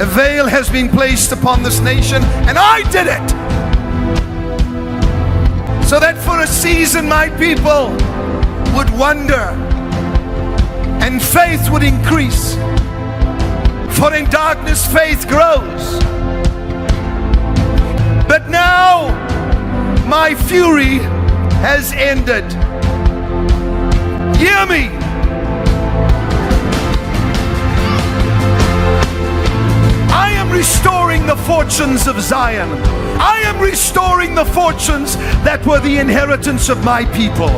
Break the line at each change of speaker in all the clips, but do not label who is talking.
A veil has been placed upon this nation, and I did it. So that for a season my people would wonder and faith would increase. For in darkness faith grows. But now my fury has ended. Hear me. I am restoring the fortunes of Zion. I am restoring the fortunes that were the inheritance of my people.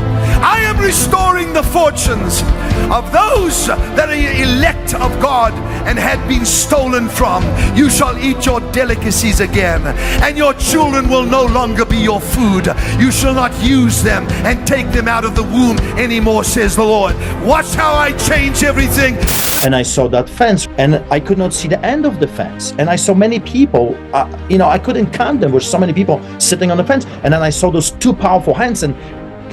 I am restoring the fortunes of those that are elect of God and had been stolen from. You shall eat your delicacies again, and your children will no longer be your food. You shall not use them and take them out of the womb anymore, says the Lord. Watch how I change everything.
And I saw that fence, and I could not see the end of the fence. And I saw many people, I couldn't count them. There were so many people sitting on the fence. And then I saw those two powerful hands, and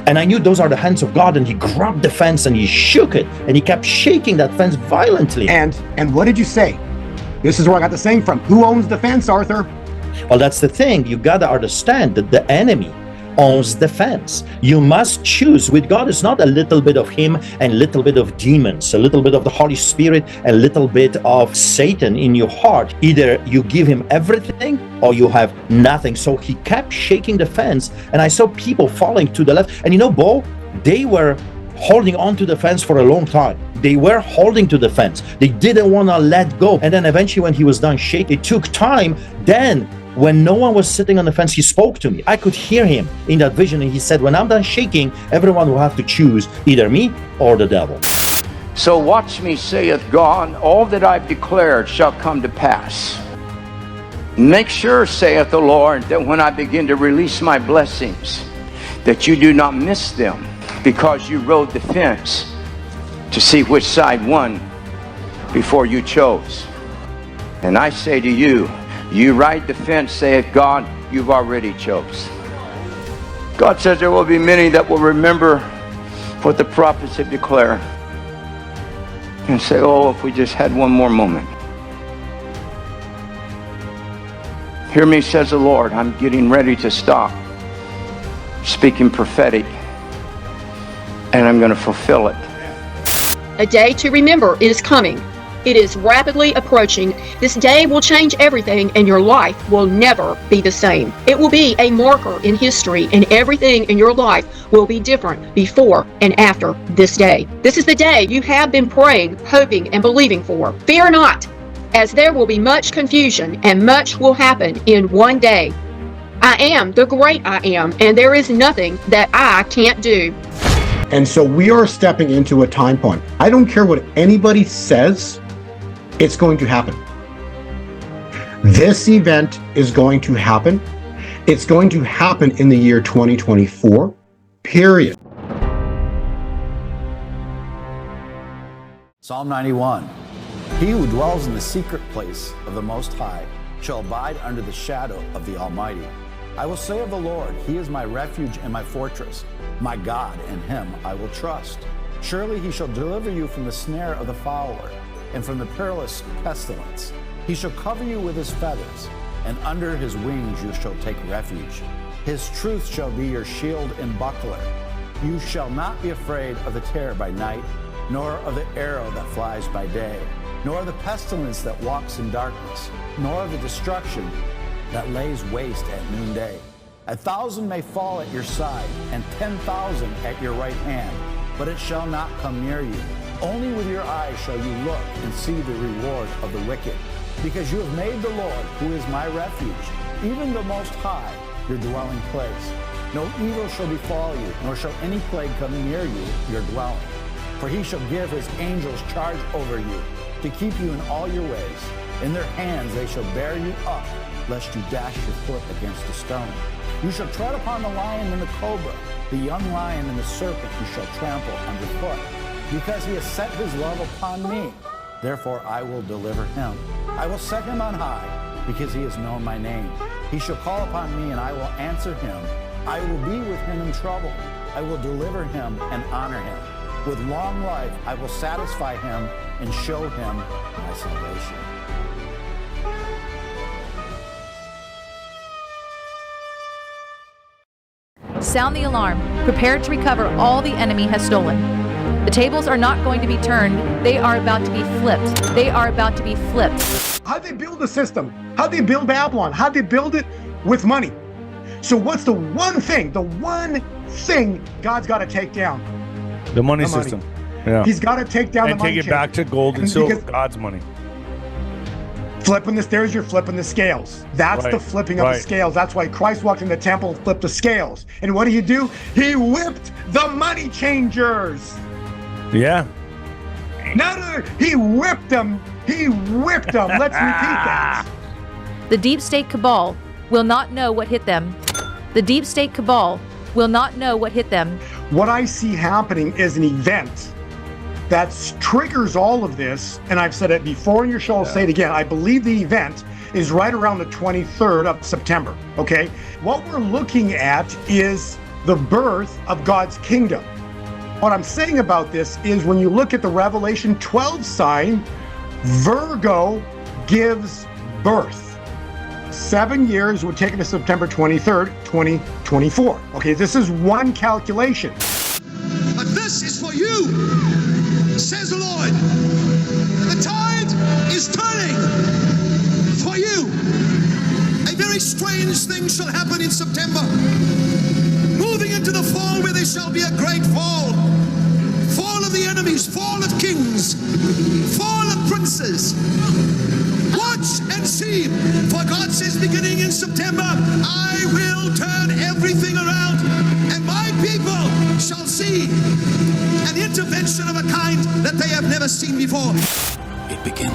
I knew those are the hands of God. And he grabbed the fence and he shook it, and he kept shaking that fence violently.
And what did you say? This is where I got the saying from. Who owns the fence, Arthur?
Well, that's the thing. You got to understand that the enemy owns the fence. You must choose. With God, it's not a little bit of him and a little bit of demons, a little bit of the Holy Spirit, a little bit of Satan in your heart. Either you give him everything or you have nothing. So he kept shaking the fence, and I saw people falling to the left. And Bo, they were holding on to the fence for a long time. They were holding to the fence. They didn't want to let go. And then eventually when he was done shaking, it took time. Then when no one was sitting on the fence, he spoke to me. I could hear him in that vision, and he said, when I'm done shaking, everyone will have to choose either me or the devil.
So watch me, saith God, all that I've declared shall come to pass. Make sure, saith the Lord, that when I begin to release my blessings, that you do not miss them, because you rode the fence to see which side won before you chose. And I say to you, you ride the fence, saith God, you've already chose. God says there will be many that will remember what the prophets have declared and say, oh, if we just had one more moment. Hear me, says the Lord, I'm getting ready to stop speaking prophetic, and I'm going to fulfill it.
A day to remember is coming. It is rapidly approaching. This day will change everything, and your life will never be the same. It will be a marker in history, and everything in your life will be different before and after this day. This is the day you have been praying, hoping, and believing for. Fear not, as there will be much confusion, and much will happen in one day. I am the great I am, and there is nothing that I can't do.
And so we are stepping into a time point. I don't care what anybody says, it's going to happen. This event is going to happen. It's going to happen in the year 2024, period.
Psalm 91. He who dwells in the secret place of the Most High shall abide under the shadow of the Almighty. I will say of the Lord, He is my refuge and my fortress, my God, in Him I will trust. Surely He shall deliver you from the snare of the fowler and from the perilous pestilence. He shall cover you with His feathers, and under His wings you shall take refuge. His truth shall be your shield and buckler. You shall not be afraid of the terror by night, nor of the arrow that flies by day, nor the pestilence that walks in darkness, nor the destruction that lays waste at noonday. 1,000 may fall at your side, and 10,000 at your right hand, but it shall not come near you. Only with your eyes shall you look and see the reward of the wicked. Because you have made the Lord, who is my refuge, even the Most High, your dwelling place. No evil shall befall you, nor shall any plague come near you, your dwelling. For He shall give His angels charge over you, to keep you in all your ways. In their hands they shall bear you up, lest you dash your foot against a stone. You shall tread upon the lion and the cobra, the young lion and the serpent you shall trample underfoot. Because He has set His love upon me, therefore I will deliver him. I will set him on high, because he has known my name. He shall call upon me, and I will answer him. I will be with him in trouble. I will deliver him and honor him. With long life I will satisfy him and show him my salvation.
Sound the alarm. Prepare to recover all the enemy has stolen. The tables are not going to be turned. They are about to be flipped. They are about to be flipped.
How'd they build the system? How'd they build Babylon? How'd they build it? With money. So what's the one thing God's got to take down?
The money system. Yeah.
He's got to take down
and
the money
take it back to gold and silver, God's money.
Flipping the stairs, you're flipping the scales. That's the flipping of the scales. That's why Christ walked in the temple and flipped the scales. And what do? He whipped the money changers.
Yeah.
He whipped them. He whipped them. Let's repeat that.
The deep state cabal will not know what hit them. The deep state cabal will not know what hit them.
What I see happening is an event that triggers all of this, and I've said it before in your show, I'll say it again. I believe the event is right around the 23rd of September, okay? What we're looking at is the birth of God's kingdom. What I'm saying about this is when you look at the Revelation 12 sign, Virgo gives birth. 7 years would take it to September 23rd, 2024. Okay, this is one calculation.
But this is for you, says the Lord. The tide is turning for you. A very strange thing shall happen in September. Moving into the fall where there shall be a great fall. Fall of the enemies, fall of kings, fall of princes. Watch and see, for God says beginning in September, I will turn everything around, and my people shall see an intervention of a kind that they have never seen before.
It begins.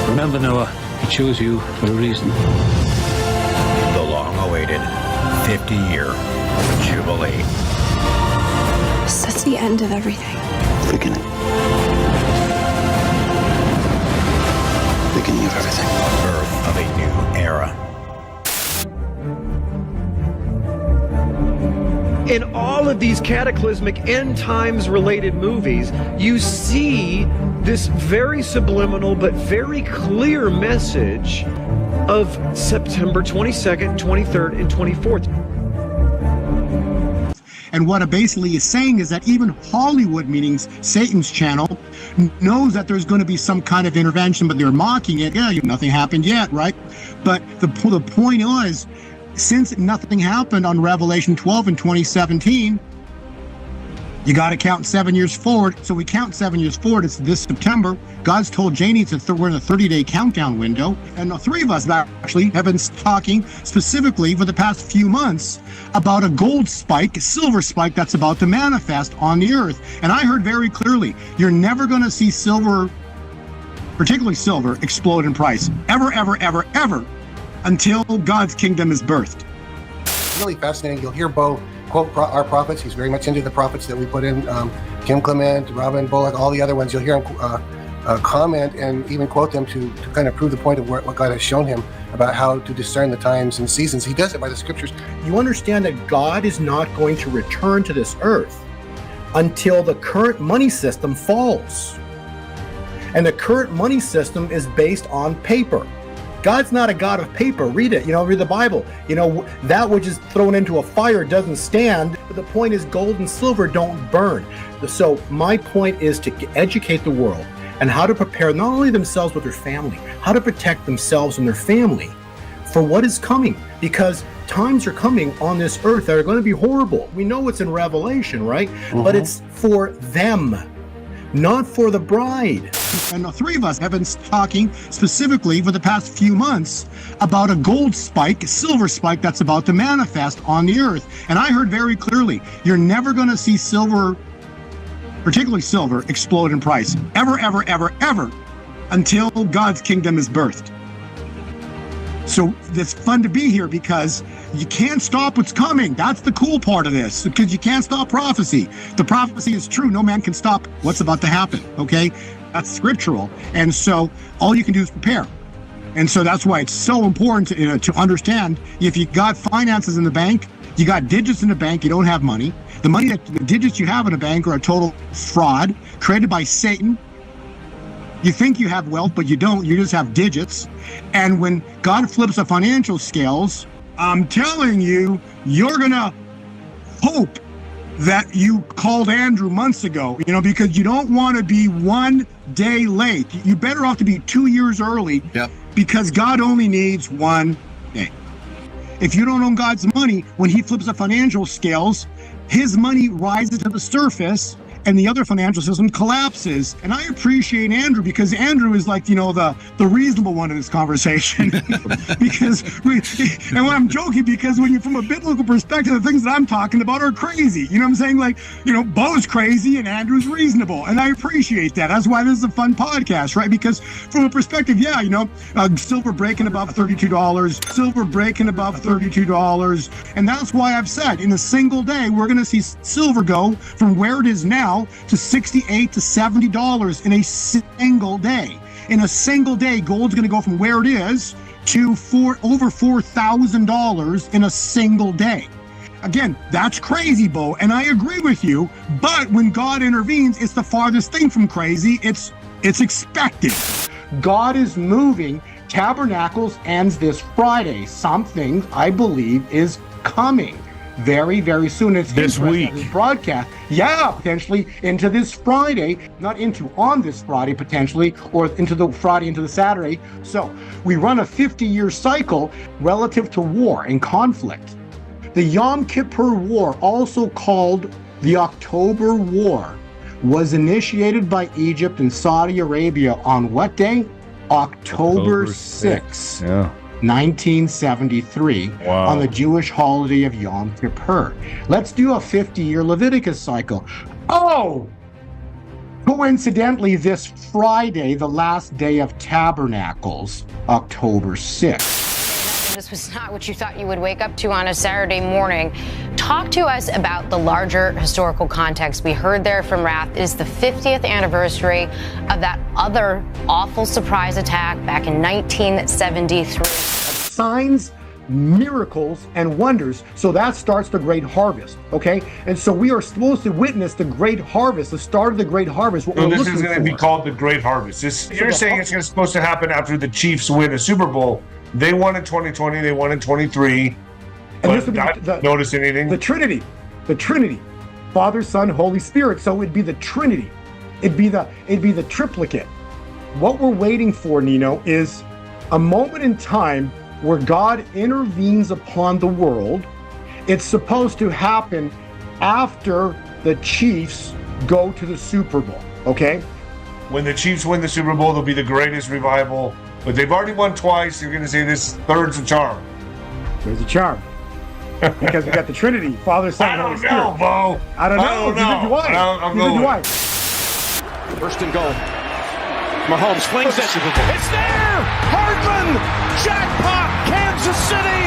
Remember, Noah, he chose you for a reason.
The long-awaited 50-year Jubilee.
So that's the end of everything.
Beginning. Beginning of everything.
Birth of a new era.
In all of these cataclysmic end times related movies, you see this very subliminal but very clear message of September 22nd, 23rd, and 24th.
And what it basically is saying is that even Hollywood, meaning Satan's channel, knows that there's going to be some kind of intervention, but they're mocking it. Yeah, nothing happened yet, right? But the point is, since nothing happened on Revelation 12 in 2017, you got to count 7 years forward. So we count 7 years forward. It's this September. God's told Janie we're in a 30-day countdown window. And the three of us actually have been talking specifically for the past few months about a gold spike, a silver spike that's about to manifest on the earth. And I heard very clearly, you're never going to see silver, particularly silver, explode in price. Ever, ever, ever, ever, until God's kingdom is birthed.
It's really fascinating. You'll hear Bo quote our prophets. He's very much into the prophets that we put in, Kim Clement, Robin Bullock, all the other ones. You'll hear him comment and even quote them to kind of prove the point of what God has shown him about how to discern the times and seasons. He does it by the scriptures.
You understand that God is not going to return to this earth until the current money system falls. And the current money system is based on paper. God's not a God of paper. Read it, read the Bible. That which is thrown into a fire doesn't stand. But the point is gold and silver don't burn. So my point is to educate the world and how to prepare not only themselves but their family, how to protect themselves and their family for what is coming. Because times are coming on this earth that are going to be horrible. We know it's in Revelation, right? Mm-hmm. But it's for them, not for the bride.
And the three of us have been talking specifically for the past few months about a gold spike, a silver spike that's about to manifest on the earth. And I heard very clearly, you're never going to see silver, particularly silver, explode in price. Ever, ever, ever, ever, until God's kingdom is birthed. So it's fun to be here because you can't stop what's coming. That's the cool part of this, because you can't stop prophecy. The prophecy is true. No man can stop what's about to happen, okay? That's scriptural. And so all you can do is prepare. And so that's why it's so important to understand, if you got finances in the bank, you got digits in the bank, you don't have money. The digits you have in the bank are a total fraud created by Satan You think you have wealth, but you don't. You just have digits. And when God flips the financial scales, I'm telling you, you're going to hope that you called Andrew months ago, because you don't want to be 1 day late. You're better off to be 2 years early.
Yep.
Because God only needs 1 day. If you don't own God's money, when he flips the financial scales, his money rises to the surface and the other financial system collapses. And I appreciate Andrew, because Andrew is like, the reasonable one in this conversation. And when I'm joking, because when you're from a biblical perspective, the things that I'm talking about are crazy. You know what I'm saying? Bo's crazy and Andrew's reasonable. And I appreciate that. That's why this is a fun podcast, right? Because from a perspective, silver breaking above $32, silver breaking above $32. And that's why I've said in a single day, we're going to see silver go from where it is now to $68 to $70 in a single day. In a single day, gold's going to go from where it is to over $4,000 in a single day. Again, that's crazy, Bo, and I agree with you. But when God intervenes, it's the farthest thing from crazy. It's expected. God is moving. Tabernacles ends this Friday. Something I believe is coming very, very soon. It's
this week.
This broadcast, potentially into this Friday, not on this Friday potentially, or into the Friday into the Saturday. So we run a 50-year cycle relative to war and conflict. The Yom Kippur War, also called the October War, was initiated by Egypt and Saudi Arabia on what day? October 6th.
Yeah.
1973, on the Jewish holiday of Yom Kippur. Let's do a 50-year Leviticus cycle. Coincidentally, this Friday, the last day of Tabernacles, October 6th.
This was not what you thought you would wake up to on a Saturday morning. Talk to us about the larger historical context. We heard there from Rath is the 50th anniversary of that other awful surprise attack back in 1973.
Signs, miracles, and wonders. So that starts the Great Harvest, okay? And so we are supposed to witness the Great Harvest, the start of the Great Harvest.
So this is going to be called the Great Harvest. You're saying it's supposed to happen after the Chiefs win a Super Bowl. They won in 2020, they won in 23.
And this would be
not notice anything.
The Trinity, Father, Son, Holy Spirit. So it'd be the Trinity. It'd be the triplicate. What we're waiting for, Nino, is a moment in time where God intervenes upon the world. It's supposed to happen after the Chiefs go to the Super Bowl, okay?
When the Chiefs win the Super Bowl, there'll be the greatest revival. But they've already won twice. You're going to say this third's a charm.
There's a charm. Because we got the Trinity, Father, Son, Holy Spirit.
I don't know, Bo.
I don't know. Neither do I. Neither do I.
First and goal. Mahomes flings it. It's there! Hardman! Jackpot! Kansas City!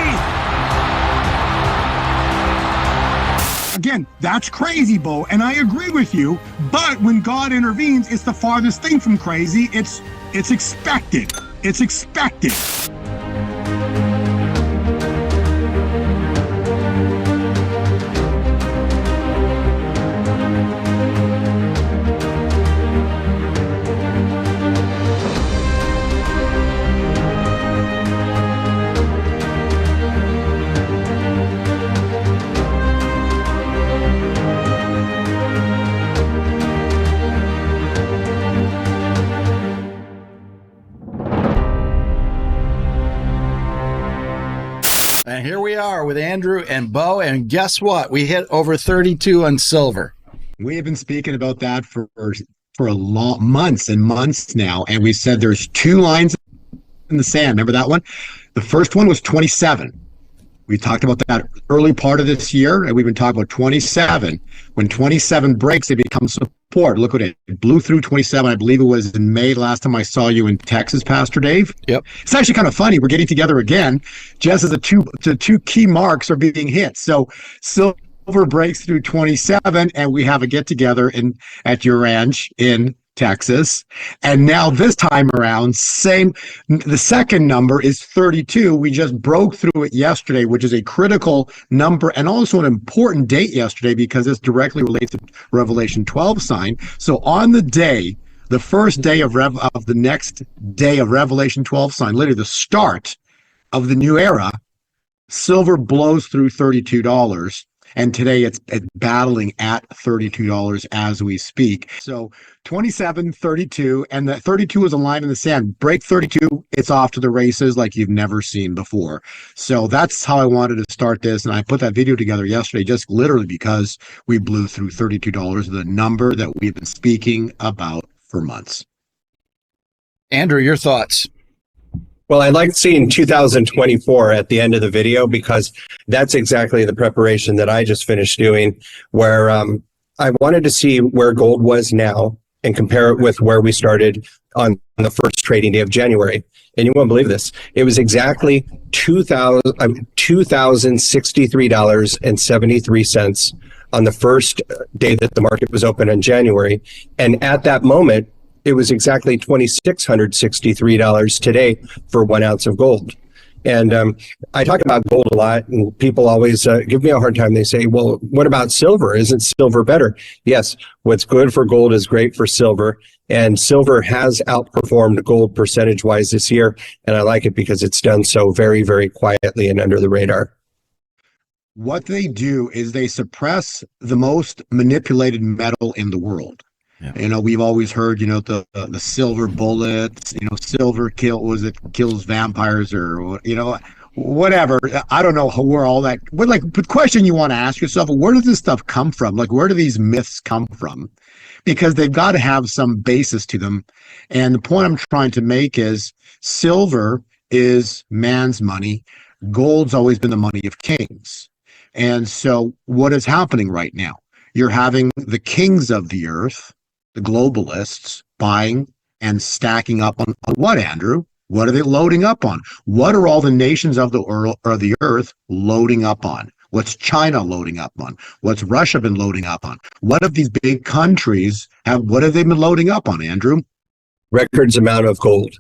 Again, that's crazy, Bo, and I agree with you. But when God intervenes, it's the farthest thing from crazy. It's expected. It's expected.
And here we are with Andrew and Bo, and guess what? We hit over 32 on silver.
We have been speaking about that for months and months now, and we said there's two lines in the sand. Remember that one? The first one was 27. We talked about that early part of this year, and we've been talking about 27. When 27 breaks, it becomes support. Look at it. It blew through 27. I believe it was in May last time I saw you in Texas, Pastor Dave.
Yep.
It's actually kind of funny. We're getting together again just as the two key marks are being hit. So silver breaks through 27, and we have a get-together at your ranch in Texas. And now this time around, the second number is 32. We just broke through it yesterday, which is a critical number and also an important date yesterday because this directly relates to Revelation 12 sign. So on the day the first day of the next day of Revelation 12 sign, literally the start of the new era, silver blows through $32. And today it's battling at $32 as we speak. So 27, 32, and the 32 is a line in the sand. Break 32, it's off to the races like you've never seen before. So that's how I wanted to start this. And I put that video together yesterday just literally because we blew through $32, the number that we've been speaking about for months.
Andrew, your thoughts?
Well, I like seeing 2024 at the end of the video because that's exactly the preparation that I just finished doing, where I wanted to see where gold was now and compare it with where we started on the first trading day of January. And you won't believe this. It was exactly $2,063.73 on the first day that the market was open in January. And at that moment, it was exactly $2,663 today for 1 ounce of gold. And I talk about gold a lot, and people always give me a hard time. They say, well, what about silver? Isn't silver better? Yes, what's good for gold is great for silver. And silver has outperformed gold percentage-wise this year. And I like it because it's done so very, very quietly and under the radar.
What they do is they suppress the most manipulated metal in the world. Yeah. You know, we've always heard, you know, the silver bullets, you know, silver kills vampires or, you know, whatever. I don't know where all that, but like the question you want to ask yourself, where does this stuff come from? Like, where do these myths come from? Because they've got to have some basis to them. And the point I'm trying to make is silver is man's money. Gold's always been the money of kings. And so what is happening right now? You're having the kings of the earth, the globalists, buying and stacking up on what, Andrew? What are they loading up on? What are all the nations of the earth loading up on? What's China loading up on? What's Russia been loading up on? What have these big countries what have they been loading up on, Andrew?
Records amount of gold.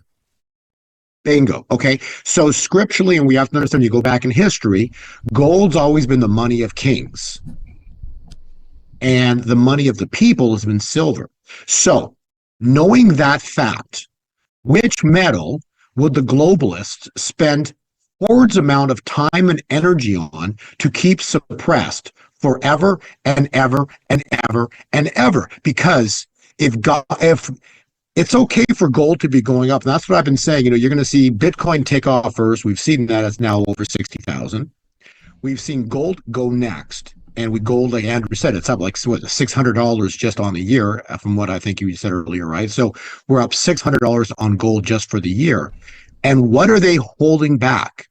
Bingo. Okay. So scripturally, and we have to understand, you go back in history, gold's always been the money of kings. And the money of the people has been silver. So, knowing that fact, which metal would the globalists spend hordes amount of time and energy on to keep suppressed forever and ever and ever and ever? Because if it's okay for gold to be going up, and that's what I've been saying, you know, you're going to see Bitcoin take off first. We've seen that it's now over 60,000. We've seen gold go next. And gold, like Andrew said, it's up like what, $600 just on the year, from what I think you said earlier, right? So we're up $600 on gold just for the year. And what are they holding back?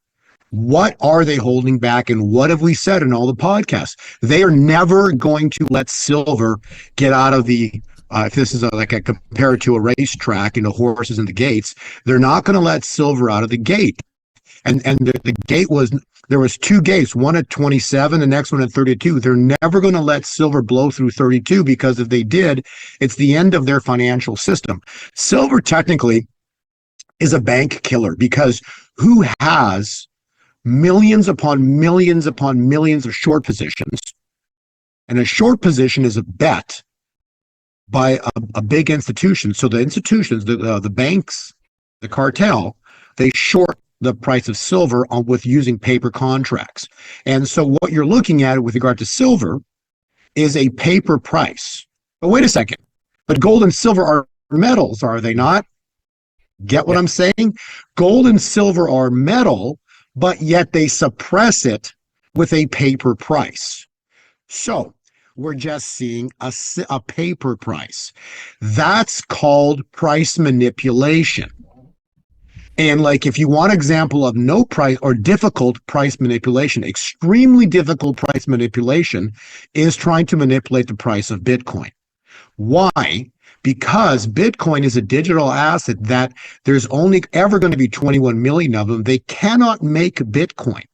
What are they holding back? And what have we said in all the podcasts? They are never going to let silver get out of the, if this is compared to a racetrack, you know, horses in the gates, they're not going to let silver out of the gate. And the gate there was 2 gates, one at 27, the next one at 32. They're never going to let silver blow through 32 because if they did, it's the end of their financial system. Silver technically is a bank killer because who has millions upon millions upon millions of short positions? And a short position is a bet by a big institution. So the institutions, the banks, the cartel, they short the price of silver with using paper contracts. And so what you're looking at with regard to silver is a paper price. But wait a second. But gold and silver are metals, are they not? Get what I'm saying? Gold and silver are metal, but yet they suppress it with a paper price. So we're just seeing a paper price. That's called price manipulation. And like, if you want an example of no price or difficult price manipulation, extremely difficult price manipulation is trying to manipulate the price of Bitcoin. Why? Because Bitcoin is a digital asset that there's only ever going to be 21 million of them. They cannot make Bitcoin.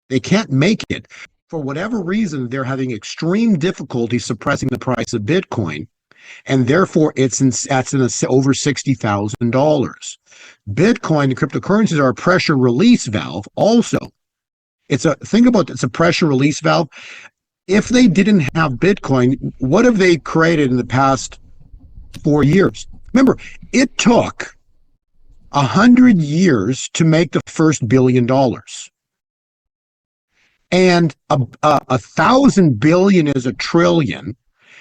They can't make it. For whatever reason, they're having extreme difficulty suppressing the price of Bitcoin. And therefore, it's over $60,000. Bitcoin, the cryptocurrencies, are a pressure release valve. Also, it's a pressure release valve. If they didn't have Bitcoin, what have they created in the past 4 years? Remember, it took 100 years to make the first $1 billion. And a 1,000 billion is a trillion.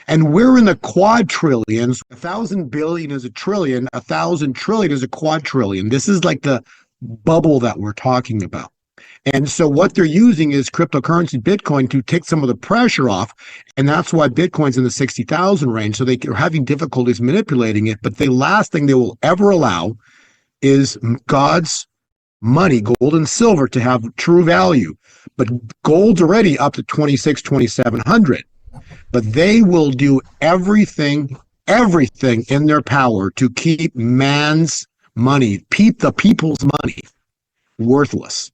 And we're in the quadrillions. 1,000 billion is a trillion. 1,000 trillion is a quadrillion. This is like the bubble that we're talking about. And so what they're using is cryptocurrency, Bitcoin, to take some of the pressure off. And that's why Bitcoin's in the 60,000 range. So they're having difficulties manipulating it. But the last thing they will ever allow is God's money, gold and silver, to have true value. But gold's already up to 2,700. But they will do everything in their power to keep man's money, the people's money, worthless.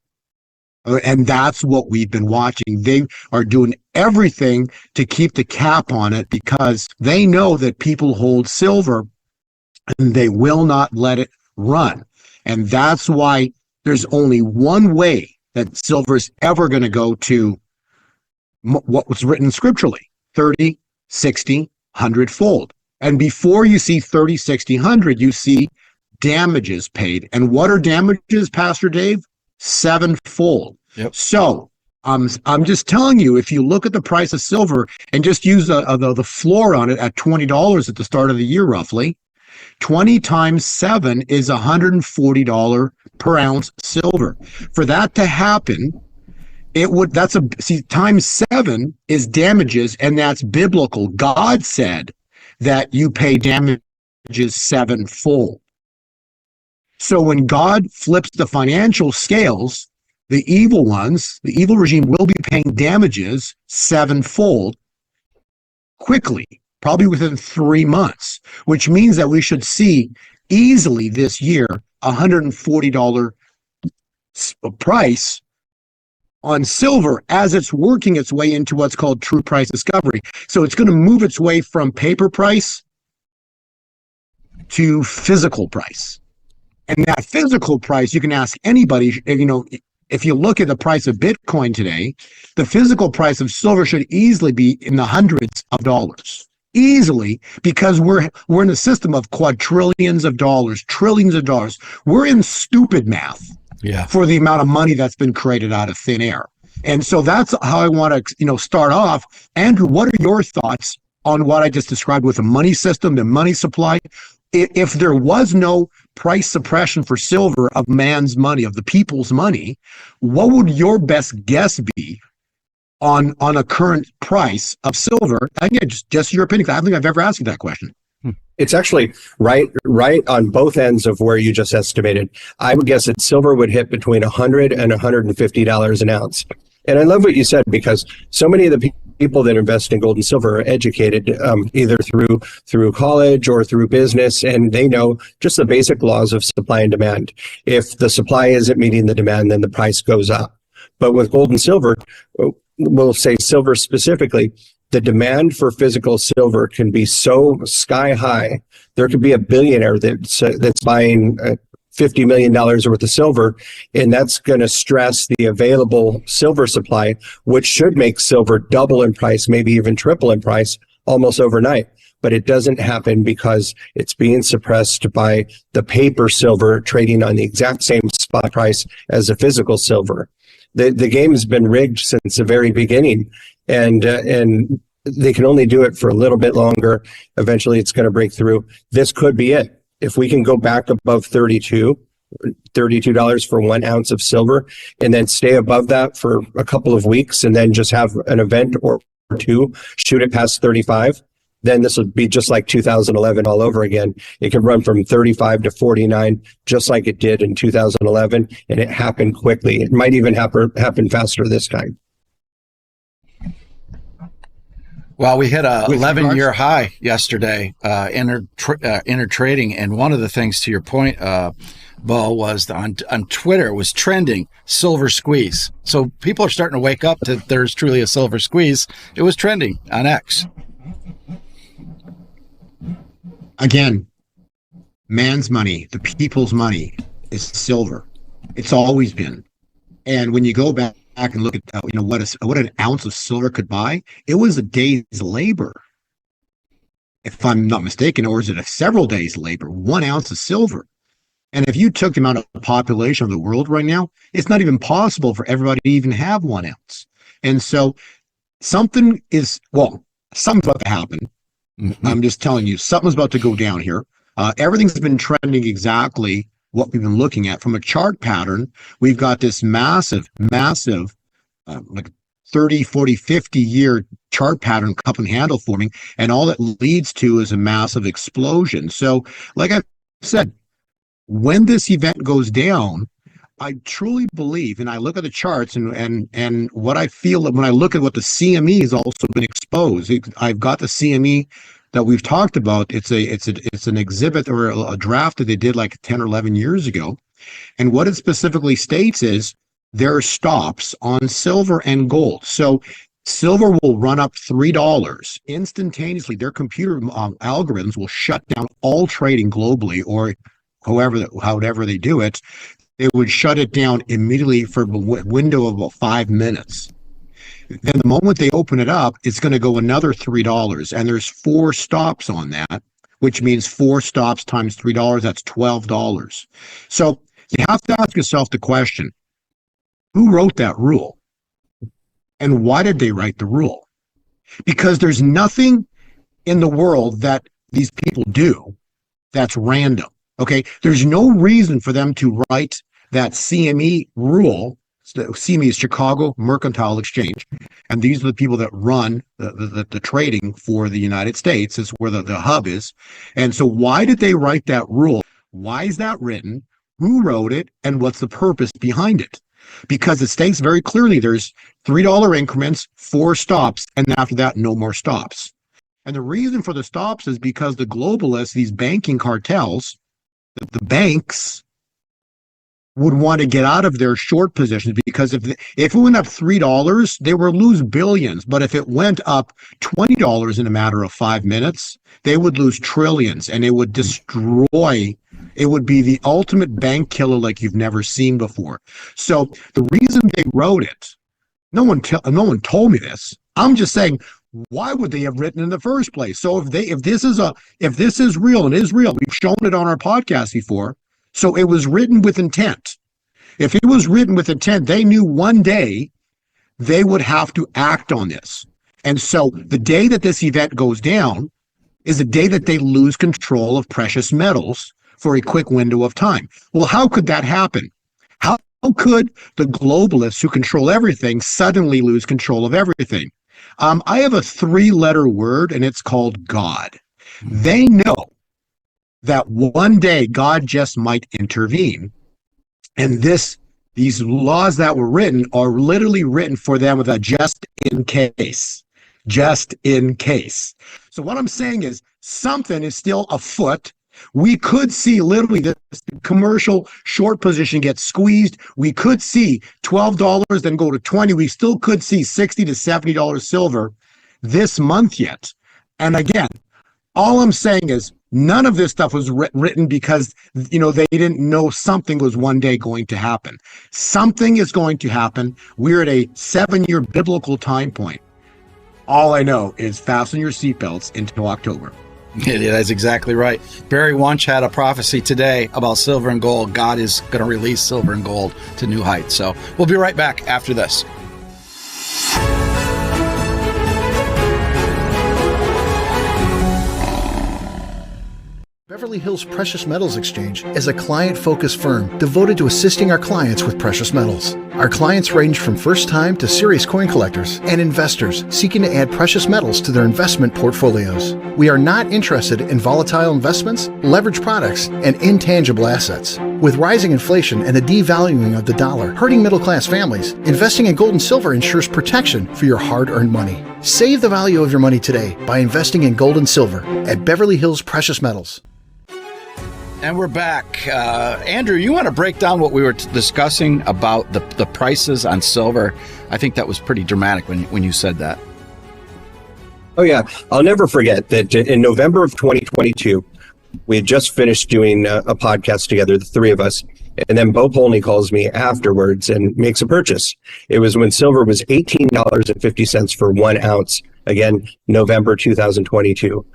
And that's what we've been watching. They are doing everything to keep the cap on it because they know that people hold silver and they will not let it run. And that's why there's only one way that silver is ever going to go to what was written scripturally, 30, 60, 100 fold. And before you see 30, 60, 100, you see damages paid. And what are damages, Pastor Dave? 7-fold. Yep. So I'm just telling you, if you look at the price of silver and just use the floor on it at $20 at the start of the year, roughly, 20 times 7 is $140 per ounce silver. For that to happen, times 7 is damages, and that's biblical. God said that you pay damages 7-fold. So when God flips the financial scales, the evil ones, the evil regime will be paying damages 7-fold quickly, probably within 3 months, which means that we should see easily this year $140 price on silver as it's working its way into what's called true price discovery. So it's going to move its way from paper price to physical price. And that physical price, you can ask anybody, if you look at the price of Bitcoin today, the physical price of silver should easily be in the hundreds of dollars. Easily, because we're in a system of quadrillions of dollars, trillions of dollars. We're in stupid math for the amount of money that's been created out of thin air. And so that's how I want to, start off. Andrew, what are your thoughts on what I just described with the money system, the money supply? If there was no price suppression for silver of man's money, of the people's money, what would your best guess be on a current price of silver? Again, just your opinion. I don't think I've ever asked you that question.
It's actually right on both ends of where you just estimated. I would guess that silver would hit between $100 and $150 an ounce. And I love what you said, because so many of the people that invest in gold and silver are educated either through college or through business, and they know just the basic laws of supply and demand. If the supply isn't meeting the demand, then the price goes up. But with gold and silver, we'll say silver specifically, the demand for physical silver can be so sky high. There could be a billionaire that's buying $50 million worth of silver, and that's going to stress the available silver supply, which should make silver double in price, maybe even triple in price almost overnight. But it doesn't happen because it's being suppressed by the paper silver trading on the exact same spot price as the physical silver. The game has been rigged since the very beginning, and they can only do it for a little bit longer. Eventually, it's going to break through. This could be it. If we can go back above $32 for 1 ounce of silver, and then stay above that for a couple of weeks, and then just have an event or two shoot it past 35, then this would be just like 2011 all over again. It could run from 35 to 49, just like it did in 2011, and it happened quickly. It might even happen faster this time.
Well, we hit a 11-year high yesterday, inter trading, and one of the things, to your point, Bo, was on Twitter, it was trending silver squeeze. So people are starting to wake up to there's truly a silver squeeze. It was trending on X.
Again, man's money, the people's money, is silver. It's always been. And when you go back and look at what an ounce of silver could buy, it was a day's labor. if I'm not mistaken, or is it a several days labor, 1 ounce of silver. And if you took the amount of population of the world right now, it's not even possible for everybody to even have 1 ounce. And so something's about to happen. I'm just telling you, something's about to go down here. Everything's been trending exactly what we've been looking at. From a chart pattern, we've got this massive, like 30, 40, 50-year chart pattern cup and handle forming, and all it leads to is a massive explosion. So, like I said, when this event goes down, I truly believe, and I look at the charts and what I feel when I look at what the CME has also been exposed. I've got the CME that we've talked about. It's an exhibit or a draft that they did like 10 or 11 years ago. And what it specifically states is there are stops on silver and gold. So silver will run up $3 instantaneously. Their computer algorithms will shut down all trading globally, or however they do it. They would shut it down immediately for a window of about 5 minutes. Then the moment they open it up, it's going to go another $3. And there's 4 stops on that, which means 4 stops times $3, that's $12. So you have to ask yourself the question, who wrote that rule? And why did they write the rule? Because there's nothing in the world that these people do that's random. Okay, there's no reason for them to write that CME rule. CME is Chicago Mercantile Exchange, and these are the people that run the trading for the United States. Is where the hub is. And so why did they write that rule? Why is that written? Who wrote it? And what's the purpose behind it? Because it states very clearly there's $3 increments, 4 stops, and after that, no more stops. And the reason for the stops is because the globalists, these banking cartels, the banks would want to get out of their short positions, because if it went up $3, they would lose billions. But if it went up $20 in a matter of 5 minutes, they would lose trillions, and it would destroy. It would be the ultimate bank killer like you've never seen before. So the reason they wrote it, no one told me this. I'm just saying, why would they have written in the first place? So if this is real, and is real, we've shown it on our podcast before. So it was written with intent. If it was written with intent, they knew one day they would have to act on this. And so the day that this event goes down is the day that they lose control of precious metals for a quick window of time. Well, how could that happen? How could the globalists who control everything suddenly lose control of everything? I have a 3-letter word, and it's called God. They know that one day God just might intervene. And these laws that were written are literally written for them with a just in case. Just in case. So what I'm saying is something is still afoot. We could see literally this commercial short position get squeezed. We could see $12 then go to $20. We still could see $60 to $70 silver this month yet. And again, all I'm saying is none of this stuff was written because, they didn't know something was one day going to happen. Something is going to happen. We're at a 7-year biblical time point. All I know is fasten your seatbelts into October.
Yeah, that's exactly right. Barry Wunsch had a prophecy today about silver and gold. God is going to release silver and gold to new heights. So we'll be right back after this.
Beverly Hills Precious Metals Exchange is a client-focused firm devoted to assisting our clients with precious metals. Our clients range from first-time to serious coin collectors and investors seeking to add precious metals to their investment portfolios. We are not interested in volatile investments, leveraged products, and intangible assets. With rising inflation and the devaluing of the dollar hurting middle-class families, investing in gold and silver ensures protection for your hard-earned money. Save the value of your money today by investing in gold and silver at Beverly Hills Precious Metals.
And we're back. Andrew, you want to break down what we were discussing about the prices on silver? I think that was pretty dramatic when you said that.
Oh, yeah. I'll never forget that in November of 2022, we had just finished doing a podcast together, the three of us. And then Bo Polny calls me afterwards and makes a purchase. It was when silver was $18.50 for 1 ounce. Again, November 2022.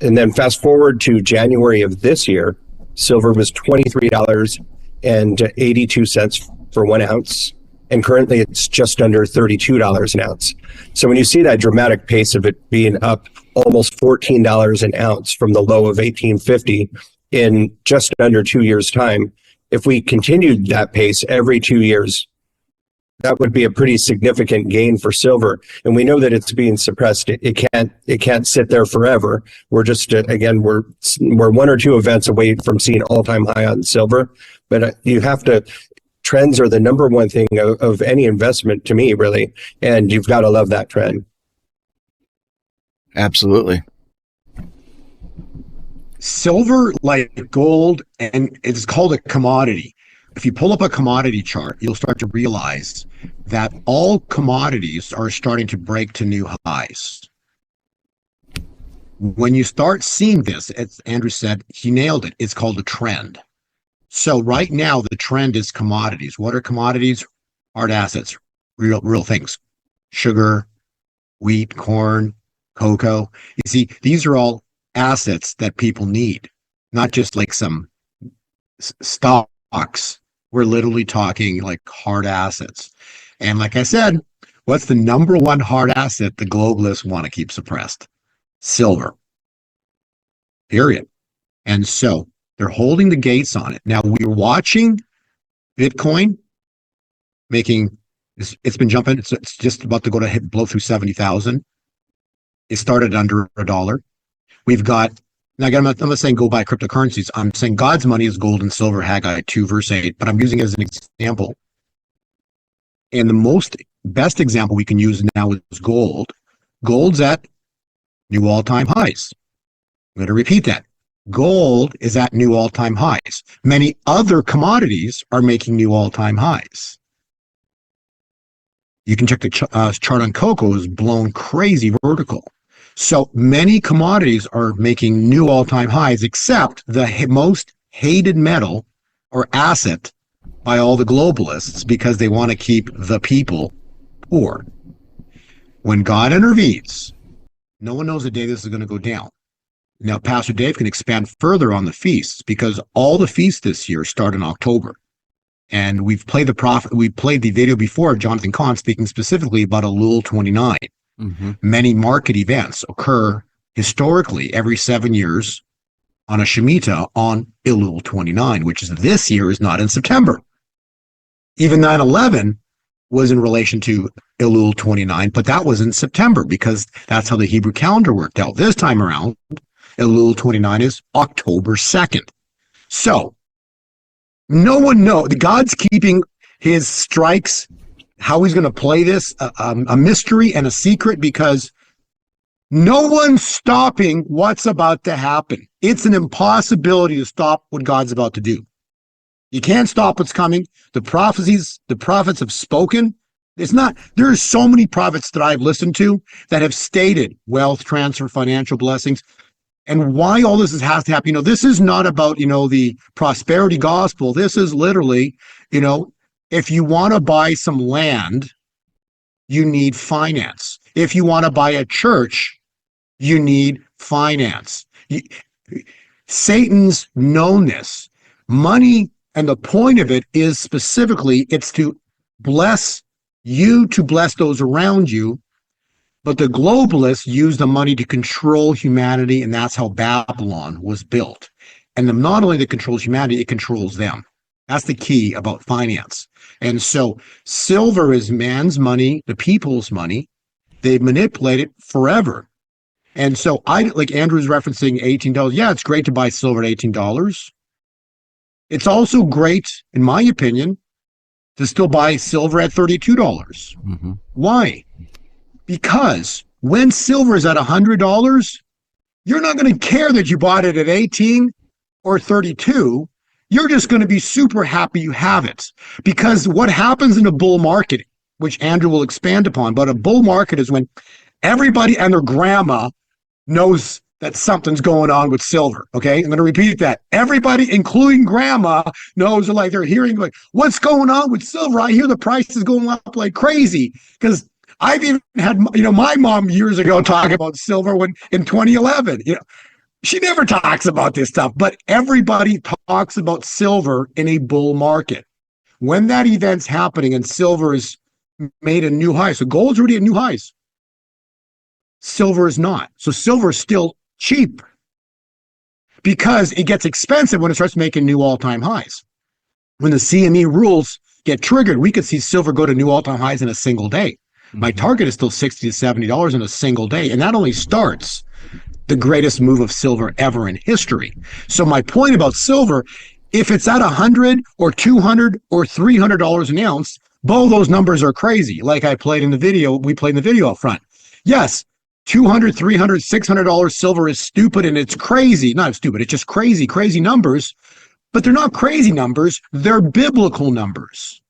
And then fast forward to January of this year, silver was $23.82 for 1 ounce. And currently it's just under $32 an ounce. So when you see that dramatic pace of it being up almost $14 an ounce from the low of 1850 in just under 2 years' time, if we continued that pace every 2 years, that would be a pretty significant gain for silver. And we know that it's being suppressed. It can't sit there forever. We're just, again, we're 1 or 2 events away from seeing all-time high on silver. But you have to, trends are the number one thing of any investment to me, really. And you've got to love that trend.
Absolutely.
Silver, like gold, and it's called a commodity. If you pull up a commodity chart, you'll start to realize that all commodities are starting to break to new highs. When you start seeing this, as Andrew said, he nailed it. It's called a trend. So right now, the trend is commodities. What are commodities? Hard assets, real things. Sugar, wheat, corn, cocoa. You see, these are all assets that people need, not just like some stocks. We're literally talking like hard assets. And like I said, what's the number one hard asset the globalists want to keep suppressed? Silver. Period. And so they're holding the gates on it. Now we're watching Bitcoin it's been jumping. It's just about to blow through 70,000. It started under $1. We've got, now again, I'm not saying go buy cryptocurrencies. I'm saying God's money is gold and silver, Haggai 2 verse 8, but I'm using it as an example. And the best example we can use now is gold. Gold's at new all-time highs. I'm going to repeat that. Gold is at new all-time highs. Many other commodities are making new all-time highs. You can check the chart on cocoa, is blown crazy vertical. So many commodities are making new all-time highs, except the most hated metal or asset by all the globalists because they want to keep the people poor. When God intervenes, no one knows the day this is going to go down. Now, Pastor Dave can expand further on the feasts because all the feasts this year start in October. And we played the video before of Jonathan Kahn speaking specifically about Elul 29. Mm-hmm. Many market events occur historically every 7 years on a Shemitah on Elul 29, which is this year is not in September. Even 9/11 was in relation to Elul 29, but that was in September because that's how the Hebrew calendar worked out. This time around, Elul 29 is October 2nd. So, no one knows. God's keeping his strikes, how he's going to play this, a mystery and a secret because no one's stopping what's about to happen. It's an impossibility to stop what God's about to do. You can't stop what's coming. The prophets have spoken. There are so many prophets that I've listened to that have stated wealth transfer, financial blessings, and why all this has to happen. This is not about, the prosperity gospel. This is literally, if you want to buy some land, you need finance. If you want to buy a church, you need finance. Satan's known this. Money, and the point of it is specifically, it's to bless you, to bless those around you. But the globalists use the money to control humanity, and that's how Babylon was built. And not only that it controls humanity, it controls them. That's the key about finance. And so silver is man's money, the people's money. They manipulate it forever. And so like Andrew's referencing $18. Yeah, it's great to buy silver at $18. It's also great, in my opinion, to still buy silver at $32. Mm-hmm. Why? Because when silver is at $100, you're not going to care that you bought it at 18 or 32. You're just going to be super happy you have it. Because what happens in a bull market, which Andrew will expand upon, but a bull market is when everybody and their grandma knows that something's going on with silver. Okay, I'm going to repeat that. Everybody, including grandma, knows, they're hearing, what's going on with silver? I hear the price is going up like crazy. Because I've even had, my mom years ago talk about silver in 2011.
She never talks about this stuff, but everybody talks about silver in a bull market. When that event's happening and silver is made a new high, so gold's already at new highs. Silver is not. So silver is still cheap because it gets expensive when it starts making new all-time highs. When the CME rules get triggered, we could see silver go to new all-time highs in a single day. My target is still $60 to $70 in a single day, and that only starts the greatest move of silver ever in history. So my point about silver, if it's at $100 or $200 or $300 an ounce, both those numbers are crazy. Like we played in the video up front. Yes, $200, $300, $600 silver is stupid and it's crazy. Not stupid, it's just crazy numbers. But they're not crazy numbers, they're biblical numbers.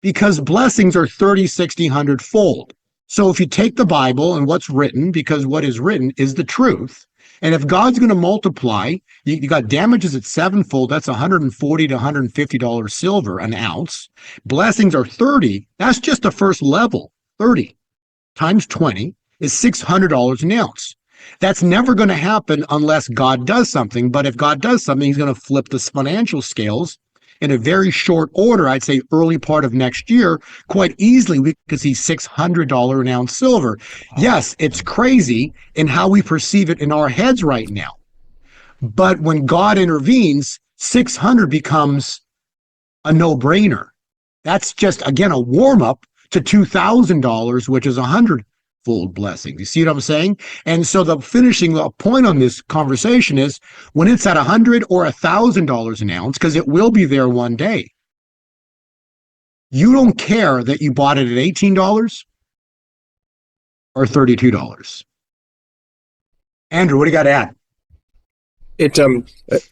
Because blessings are 30, 60, 100-fold. So if you take the Bible and what's written, because what is written is the truth, and if God's going to multiply, you got damages at sevenfold, that's $140 to $150 silver an ounce. Blessings are 30, that's just the first level. 30 times 20 is $600 an ounce. That's never going to happen unless God does something. But if God does something, he's going to flip the financial scales in a very short order. I'd say early part of next year, quite easily, we could see $600 an ounce silver. Yes, it's crazy in how we perceive it in our heads right now. But when God intervenes, 600 becomes a no-brainer. That's just, again, a warm-up to $2,000, which is 100-fold blessing. You see what I'm saying? And so the finishing point on this conversation is when it's at $100 or $1,000 an ounce, because it will be there one day, you don't care that you bought it at $18 or $32. Andrew, what do you got to add?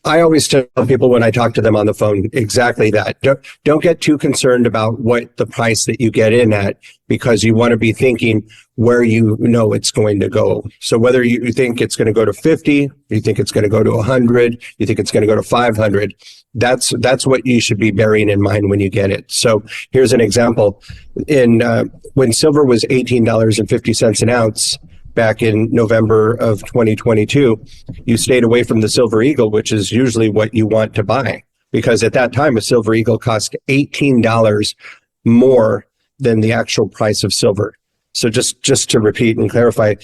I always tell people when I talk to them on the phone exactly that. Don't get too concerned about what the price that you get in at, because you want to be thinking where you know it's going to go. So whether you think it's going to go to 50, you think it's going to go to 100, you think it's going to go to 500, that's what you should be bearing in mind when you get it. So here's an example. When silver was $18.50 an ounce, back in November of 2022, you stayed away from the Silver Eagle, which is usually what you want to buy, because at that time, a Silver Eagle cost $18 more than the actual price of silver. So just to repeat and clarify,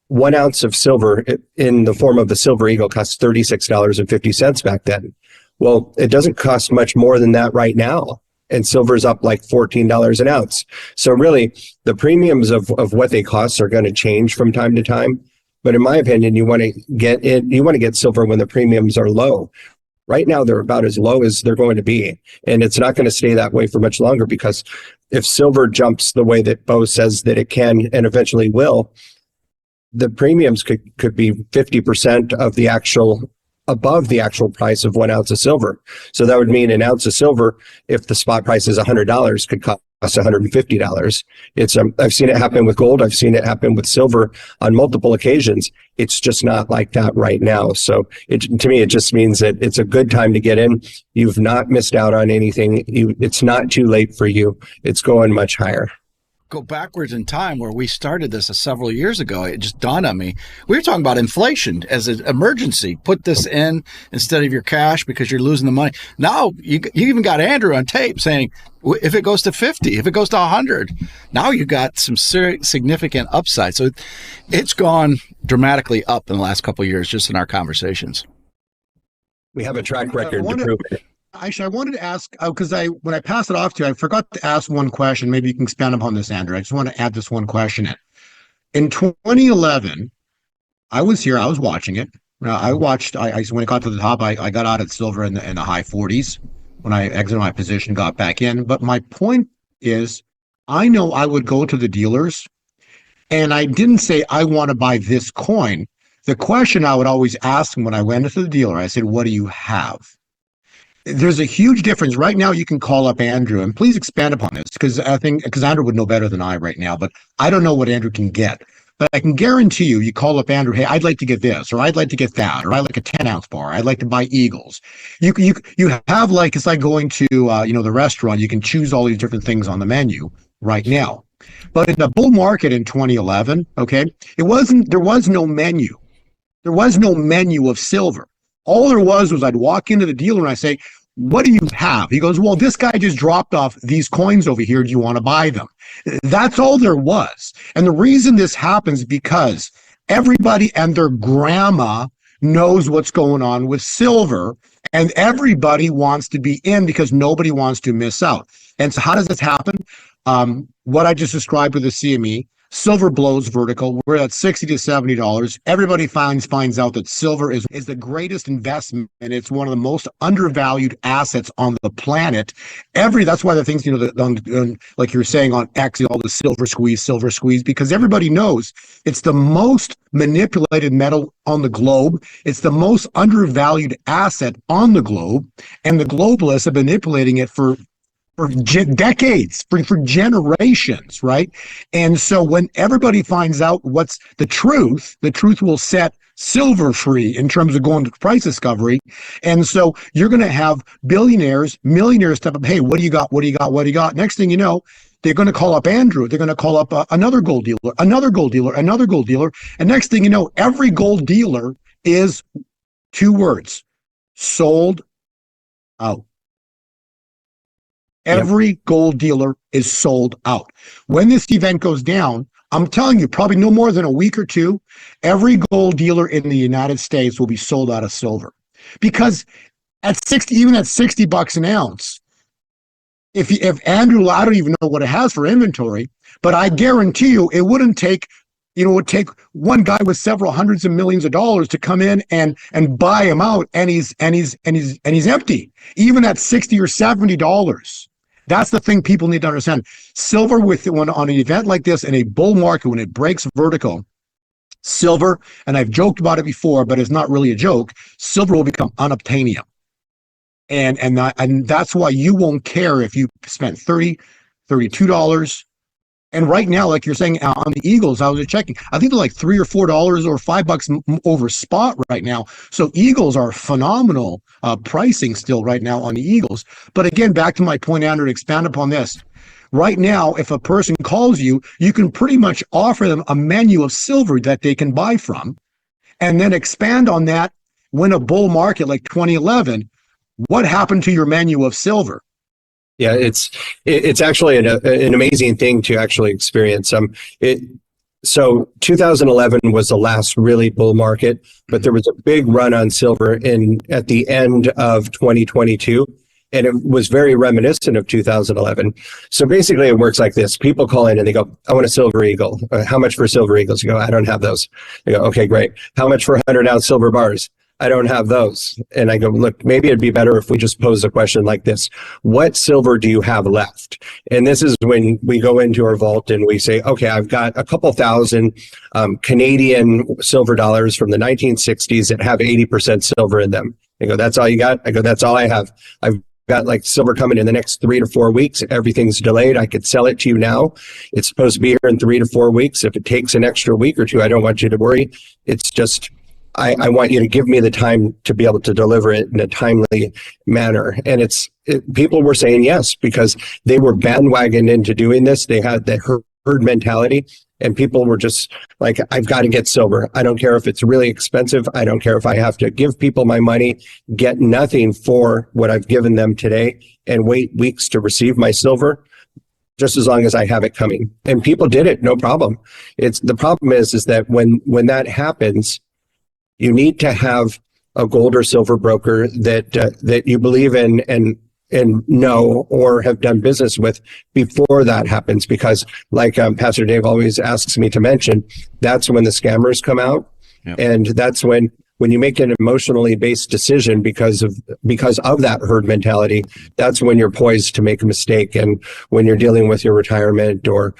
1 ounce of silver in the form of the Silver Eagle cost $36.50 back then. Well, it doesn't cost much more than that right now. And silver's up like $14 an ounce. So really, the premiums of what they cost are going to change from time to time. But in my opinion, you want to get silver when the premiums are low. Right now, they're about as low as they're going to be. And it's not going to stay that way for much longer, because if silver jumps the way that Bo says that it can and eventually will, the premiums could be 50% of the above the actual price of 1 ounce of silver. So that would mean an ounce of silver, if the spot price is $100, could cost $150. I've seen it happen with gold. I've seen it happen with silver on multiple occasions. It's just not like that right now. So to me, it just means that it's a good time to get in. You've not missed out on anything. It's not too late for you. It's going much higher.
Go backwards in time where we started this several years ago. It just dawned on me. We were talking about inflation as an emergency. Put this in instead of your cash because you're losing the money. Now you even got Andrew on tape saying, if it goes to 50, if it goes to 100, now you got some significant upside. So it's gone dramatically up in the last couple of years, just in our conversations.
We have a track record to prove it.
Actually, I wanted to ask, because when I passed it off to you, I forgot to ask one question. Maybe you can expand upon this, Andrew. I just want to add this one question in. In 2011, I was here. I was watching it. When it got to the top, I got out at silver in the high 40s. When I exited my position, got back in. But my point is, I know I would go to the dealers, and I didn't say, I want to buy this coin. The question I would always ask them when I went into the dealer, I said, what do you have? There's a huge difference. Right now, you can call up Andrew, and please expand upon this, because Andrew would know better than I right now, but I don't know what Andrew can get. But I can guarantee you call up Andrew, hey, I'd like to get this, or I'd like to get that, or I'd like a 10-ounce bar. I'd like to buy Eagles. You have, like, it's like going to, the restaurant. You can choose all these different things on the menu right now. But in the bull market in 2011, okay, there was no menu.
There was no menu of silver. All there was I'd walk into the dealer and I say, what do you have? He goes, well, this guy just dropped off these coins over here. Do you want to buy them? That's all there was. And the reason this happens because everybody and their grandma knows what's going on with silver, and everybody wants to be in because nobody wants to miss out. And so how does this happen? What I just described with the CME, silver blows vertical. We're at $60 to $70. Everybody finds out that silver is the greatest investment, and it's one of the most undervalued assets on the planet. That's why the things, like you're saying on X, all the silver squeeze, because everybody knows it's the most manipulated metal on the globe. It's the most undervalued asset on the globe, and the globalists have been manipulating it for decades, for generations, right? And so when everybody finds out what's the truth will set silver free in terms of going to price discovery. And so you're going to have millionaires step up. Hey, what do you got? What do you got? What do you got? Next thing you know, they're going to call up Andrew. They're going to call up another gold dealer, another gold dealer, another gold dealer. And next thing you know, every gold dealer is 2 words: sold out. Every gold dealer is sold out. When this event goes down, I'm telling you, probably no more than a week or two, every gold dealer in the United States will be sold out of silver. Because at $60 an ounce, if Andrew, I don't even know what it has for inventory, but I guarantee you it wouldn't take, it would take one guy with several hundreds of millions of dollars to come in and buy him out, and he's empty, even at $60 or $70. That's the thing people need to understand. Silver, on an event like this, in a bull market, when it breaks vertical, silver, and I've joked about it before, but it's not really a joke, silver will become unobtainium. And that's why you won't care if you spent $30, $32. And right now, like you're saying on the Eagles, I was checking, I think they're like $3 or $4 or $5 over spot right now. So Eagles are phenomenal pricing still right now on the Eagles. But again, back to my point, Andrew, to expand upon this. Right now, if a person calls you, you can pretty much offer them a menu of silver that they can buy from, and then expand on that. When a bull market like 2011, what happened to your menu of silver?
Yeah, it's actually an amazing thing to actually experience. So 2011 was the last really bull market, but there was a big run on silver at the end of 2022, and it was very reminiscent of 2011. So basically, it works like this: people call in and they go, "I want a silver eagle. How much for silver eagles?" You go, "I don't have those." They go, "Okay, great. How much for 100-ounce silver bars?" I don't have those. And I go, look, maybe it'd be better if we just pose a question like this: what silver do you have left? And this is when we go into our vault and we say, okay, I've got a couple thousand Canadian silver dollars from the 1960s that have 80% silver in them. They go, that's all you got? I go, that's all I have. I've got like silver coming in the next 3 to 4 weeks. Everything's delayed. I could sell it to you now. It's supposed to be here in 3 to 4 weeks. If it takes an extra week or two, I don't want you to worry. It's just, I want you to give me the time to be able to deliver it in a timely manner. And people were saying yes, because they were bandwagoned into doing this. They had the herd mentality, and people were just like, I've got to get silver. I don't care if it's really expensive. I don't care if I have to give people my money, get nothing for what I've given them today, and wait weeks to receive my silver, just as long as I have it coming. And people did it, no problem. The problem is that when that happens, you need to have a gold or silver broker that you believe in and know or have done business with before that happens. Because like Pastor Dave always asks me to mention, that's when the scammers come out. Yep. And that's when you make an emotionally based decision because of that herd mentality, that's when you're poised to make a mistake. And when you're dealing with your retirement or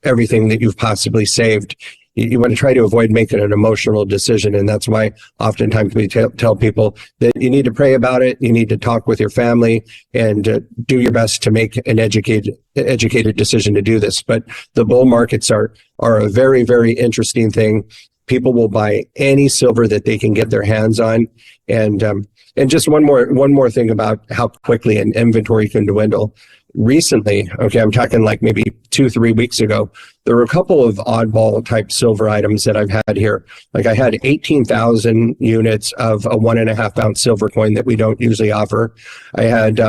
everything that you've possibly saved, you want to try to avoid making an emotional decision. And that's why oftentimes we tell people that you need to pray about it. You need to talk with your family and do your best to make an educated decision to do this. But the bull markets are a very, very interesting thing. People will buy any silver that they can get their hands on. And just one more thing about how quickly an inventory can dwindle. recently, okay, I'm talking like maybe 2-3 weeks ago, there were a couple of oddball type silver items that I've had here. Like I had 18,000 units of a 1.5 ounce silver coin that we don't usually offer. I had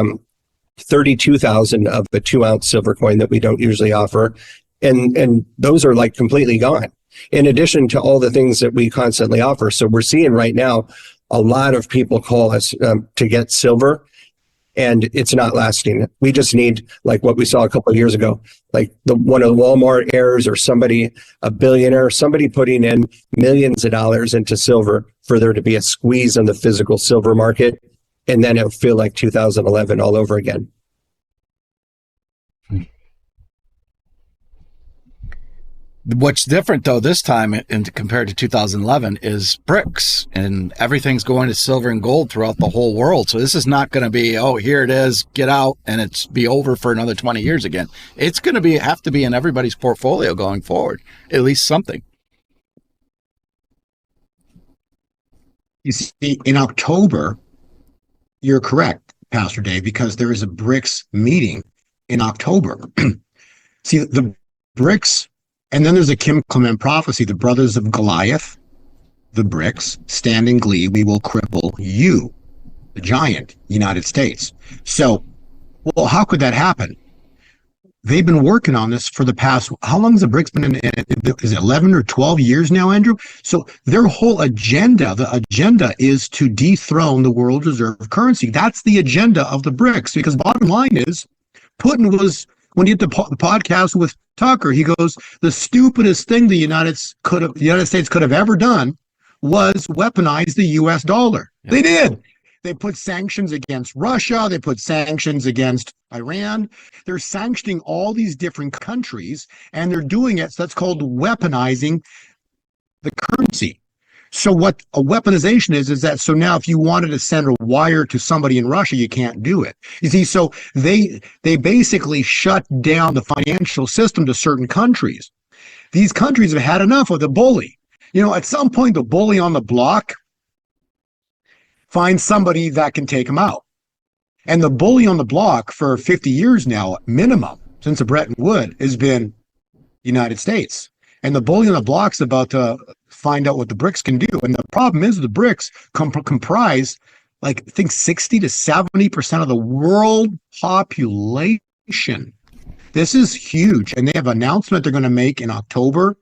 32,000 of a 2 ounce silver coin that we don't usually offer. And those are like completely gone, in addition to all the things that we constantly offer. So we're seeing right now a lot of people call us to get silver, and it's not lasting. We just need, like what we saw a couple of years ago, like one of the Walmart heirs or somebody, a billionaire, somebody putting in millions of dollars into silver for there to be a squeeze on the physical silver market. And then it'll feel like 2011 all over again.
What's different though this time compared to 2011 is BRICS, and everything's going to silver and gold throughout the whole world. So this is not going to be, oh, here it is, get out, and it's be over for another 20 years again. It's going to have to be in everybody's portfolio going forward, at least something.
You see, in October, you're correct, Pastor Dave, because there is a BRICS meeting in October. See, the BRICS. And then there's a Kim Clement prophecy, the brothers of Goliath, the BRICS, stand in glee, we will cripple you, the giant, United States. So, well, how could that happen? They've been working on this for the past, how long has the BRICS been in? Is it 11 or 12 years now, Andrew? So their whole agenda, the agenda is to dethrone the world reserve currency. That's the agenda of the BRICS, because bottom line is, Putin was, when he did the podcast with Tucker, he goes, the stupidest thing the United States could have ever done was weaponize the U.S. dollar. Yeah. They did. They put sanctions against Russia. They put sanctions against Iran. They're sanctioning all these different countries, and they're doing it. So that's called weaponizing the currency. So what a weaponization is that, so now if you wanted to send a wire to somebody in Russia, you can't do it. You see, so they basically shut down the financial system to certain countries. These countries have had enough of the bully. You know, at some point, the bully on the block finds somebody that can take him out. And the bully on the block for 50 years now, minimum, since the Bretton Woods, has been United States. And the bully on the block's about to find out what the BRICS can do. And the problem is the BRICS comprise, like, I think 60 to 70% of the world population. This is huge. And they have an announcement they're going to make in October.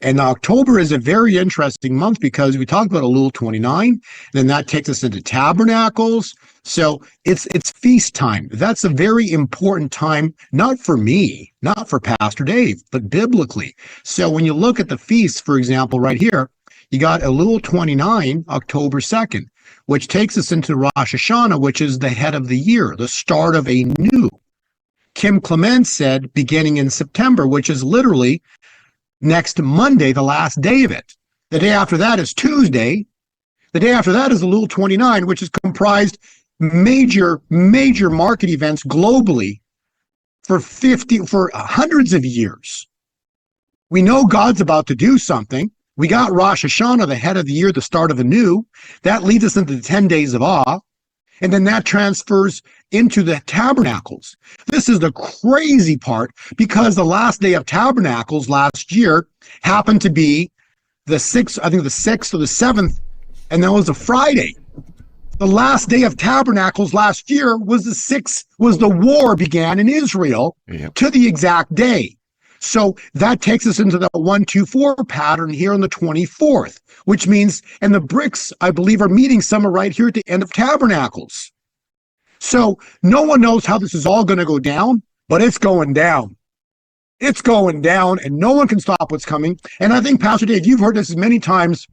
And October is a very interesting month because we talked about Elul 29, then that takes us into Tabernacles. So it's feast time. That's a very important time, not for me, not for Pastor Dave, but biblically. So when you look at the feasts, for example, right here, you got Elul 29, October 2nd, which takes us into Rosh Hashanah, which is the head of the year, the start of a new. Kim Clement said beginning in September, which is literally next Monday, the last day of it. The day after that is Tuesday. The day after that is Elul 29, which is comprised major market events globally for hundreds of years. We know God's about to do something. We got Rosh Hashanah, the head of the year, the start of a new. That leads us into the 10 days of awe. And then that transfers into the Tabernacles. This is the crazy part because the last day of Tabernacles last year happened to be the 6th, I think the 6th or the 7th, and that was a Friday. The last day of Tabernacles last year was the 6th, was the war began in Israel to the exact day. So that takes us into the 1-2-4 pattern here on the 24th, which means, and the BRICS, I believe, are meeting somewhere right here at the end of Tabernacles. So no one knows how this is all going to go down, but it's going down. It's going down, and no one can stop what's coming. And I think, Pastor Dave, you've heard this many times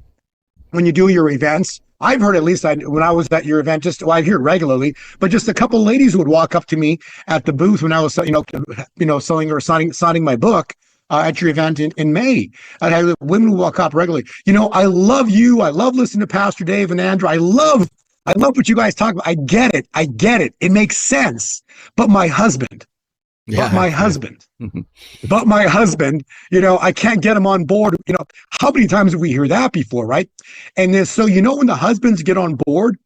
when you do your events. I've heard, at least when I was at your event, I hear it regularly, but just a couple of ladies who would walk up to me at the booth when I was, selling or signing my book at your event in May. And I women who walk up regularly. I love you. I love listening to Pastor Dave and Andrew. I love what you guys talk about. I get it. It makes sense. But my husband. But my husband, I can't get him on board. How many times have we heard that before, right? And then, so, when the husbands get on board,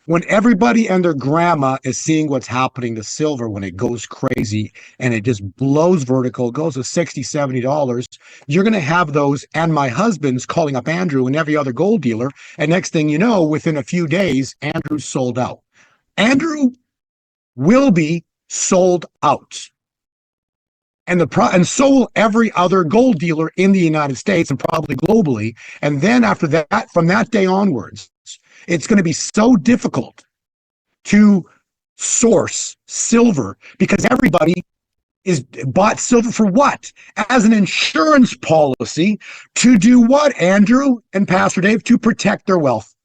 When everybody and their grandma is seeing what's happening to silver when it goes crazy and it just blows vertical, goes to $60, $70, you're going to have those and my husband's calling up Andrew and every other gold dealer. And next thing you know, within a few days, Andrew's sold out. Andrew will be sold out. And so will every other gold dealer in the United States and probably globally. And then after that, from that day onwards, it's going to be so difficult to source silver because everybody is bought silver for what? As an insurance policy to do what, Andrew and Pastor Dave? To protect their wealth.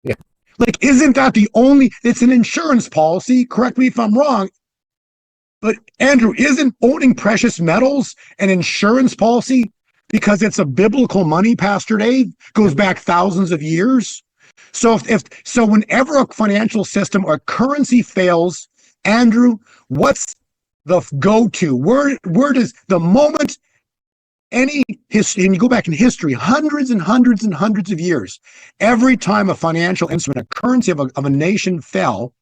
Yeah.
Like, isn't that the only, it's an insurance policy, correct me if I'm wrong, but Andrew, isn't owning precious metals an insurance policy because it's a biblical money, Pastor Dave? Goes back thousands of years. So so whenever a financial system or currency fails, Andrew, what's the go-to? Where does the moment any history, and you go back in history, hundreds and hundreds and hundreds of years, every time a financial instrument, a currency of a nation fell,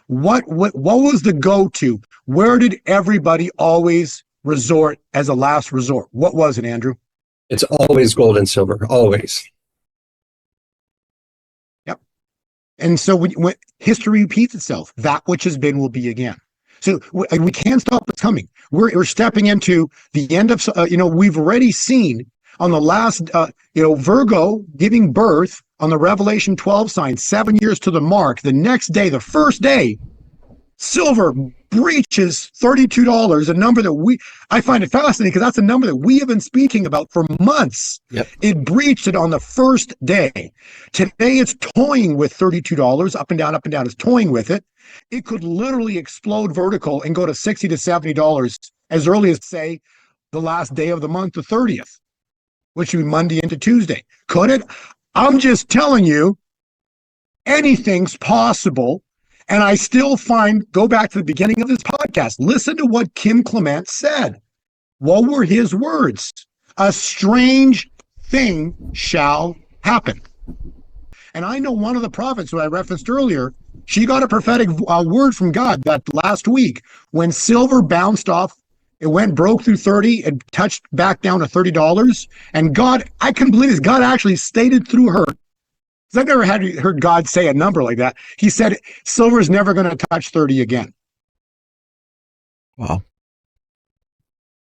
what was the go-to? Where did everybody always resort as a last resort? What was it, Andrew?
It's always gold and silver, always.
And so when history repeats itself, that which has been will be again. So we can't stop what's coming. We're stepping into the end of, we've already seen on the last, Virgo giving birth on the Revelation 12 sign, 7 years to the mark. The next day, the first day, silver breaches $32, a number that I find it fascinating because that's a number that we have been speaking about for months.
Yep.
It breached it on the first day. Today it's toying with $32, up and down, it's toying with it. It could literally explode vertical and go to $60 to $70 as early as, say, the last day of the month, the 30th, which would be Monday into Tuesday. Could it? I'm just telling you, anything's possible. And I still go back to the beginning of this podcast, listen to what Kim Clement said. What were his words? A strange thing shall happen. And I know one of the prophets who I referenced earlier, she got a prophetic word from God that last week when silver bounced off, it broke through 30 and touched back down to $30. And God, I couldn't believe this, God actually stated through her, because I've never heard God say a number like that. He said, silver is never going to touch 30 again.
Wow.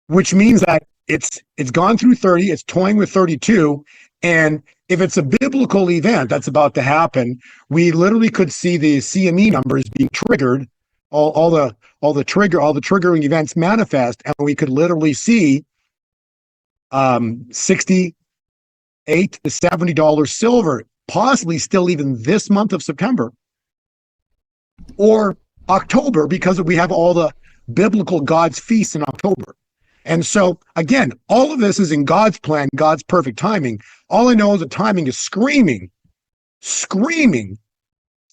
Which means that it's gone through 30, it's toying with 32, and if it's a biblical event that's about to happen, we literally could see the CME numbers being triggered, all the triggering events manifest, and we could literally see $68 to $70 silver, possibly still even this month of September or October, because we have all the biblical God's feasts in October. And so, again, all of this is in God's plan, God's perfect timing. All I know is the timing is screaming,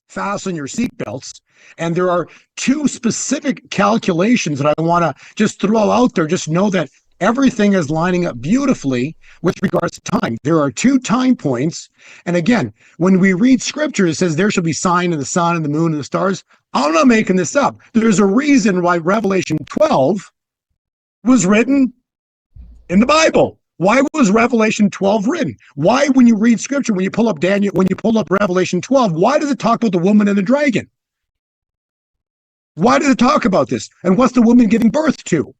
fasten your seatbelts. And there are two specific calculations that I want to just throw out there. Just know that everything is lining up beautifully with regards to time. There are two time points. And again, when we read scripture, it says there shall be sign in the sun and the moon and the stars. I'm not making this up. There's a reason why Revelation 12 was written in the Bible. Why was Revelation 12 written? Why, when you read scripture, when you pull up Revelation 12, why does it talk about the woman and the dragon? Why does it talk about this? And what's the woman giving birth to?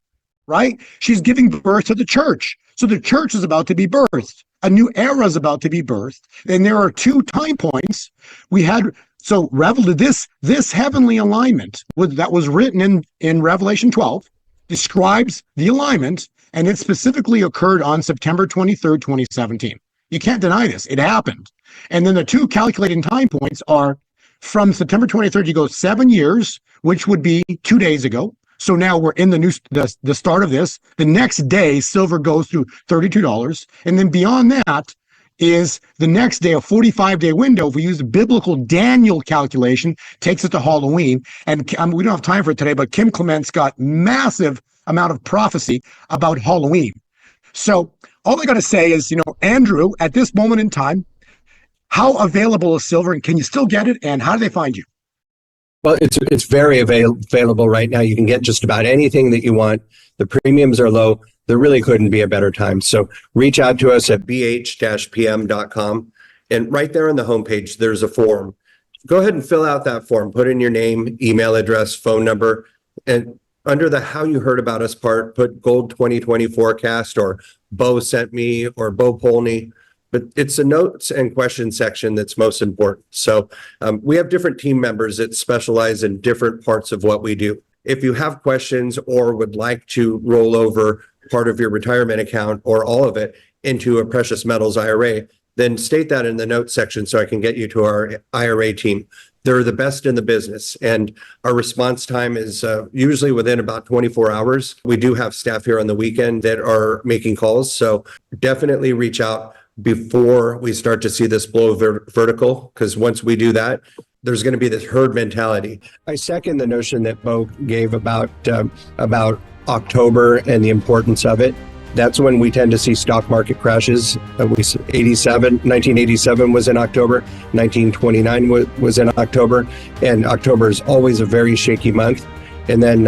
Right? She's giving birth to the church. So the church is about to be birthed. A new era is about to be birthed. And there are two time points. This heavenly alignment that was written in Revelation 12 describes the alignment, and it specifically occurred on September 23rd, 2017. You can't deny this. It happened. And then the two calculating time points are from September 23rd, you go 7 years, which would be 2 days ago. So now we're in the start of this. The next day, silver goes through $32. And then beyond that is the next day, a 45-day window. If we use the biblical Daniel calculation, takes it to Halloween. And we don't have time for it today, but Kim Clement's got massive amount of prophecy about Halloween. So all I got to say is, Andrew, at this moment in time, how available is silver, and can you still get it, and how do they find you?
Well, it's very available right now. You can get just about anything that you want. The premiums are low. There really couldn't be a better time. So reach out to us at bh-pm.com. And right there on the homepage, there's a form. Go ahead and fill out that form. Put in your name, email address, phone number, and under the how you heard about us part, put Gold 2020 forecast or Bo sent me or Bo Polny. But it's the notes and question section that's most important. So we have different team members that specialize in different parts of what we do. If you have questions or would like to roll over part of your retirement account or all of it into a precious metals IRA, then state that in the notes section so I can get you to our IRA team. They're the best in the business, and our response time is usually within about 24 hours. We do have staff here on the weekend that are making calls, so definitely reach out before we start to see this blow vertical, because once we do that, there's going to be this herd mentality. I second the notion that Bo gave about October and the importance of it. That's when we tend to see stock market crashes. 1987 was in October, 1929 was in October, and October is always a very shaky month. And then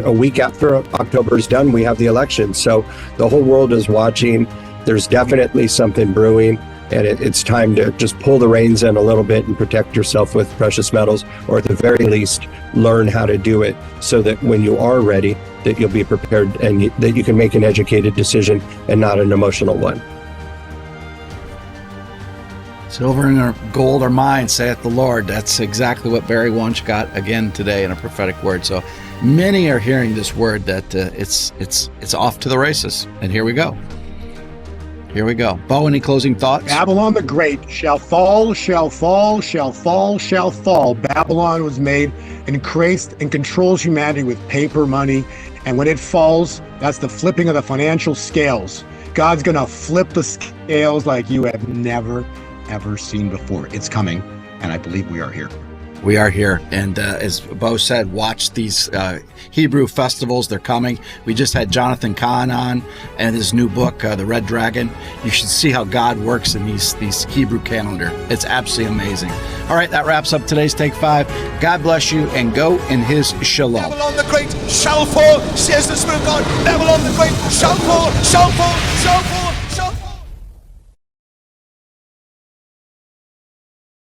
a week after October is done, we have the election. So the whole world is watching. There's definitely something brewing, and it's time to just pull the reins in a little bit and protect yourself with precious metals, or at the very least, learn how to do it so that when you are ready, that you'll be prepared and that you can make an educated decision and not an emotional one.
Silver and gold are mine, saith the Lord. That's exactly what Barry Wunsch got again today in a prophetic word. So many are hearing this word that it's off to the races. And here we go. Here we go. Bo, any closing thoughts?
Babylon the Great shall fall, shall fall, shall fall, shall fall. Babylon was made and creates and controls humanity with paper money. And when it falls, that's the flipping of the financial scales. God's going to flip the scales like you have never, ever seen before. It's coming, and I believe we are here.
We are here. And as Bo said, watch these Hebrew festivals. They're coming. We just had Jonathan Kahn on and his new book, The Red Dragon. You should see how God works in these Hebrew calendar. It's absolutely amazing. All right, that wraps up today's Take 5. God bless you, and go in his shalom.
Babylon the Great shall fall, says the Spirit of God. Babylon the Great shall fall, shall fall, shall fall.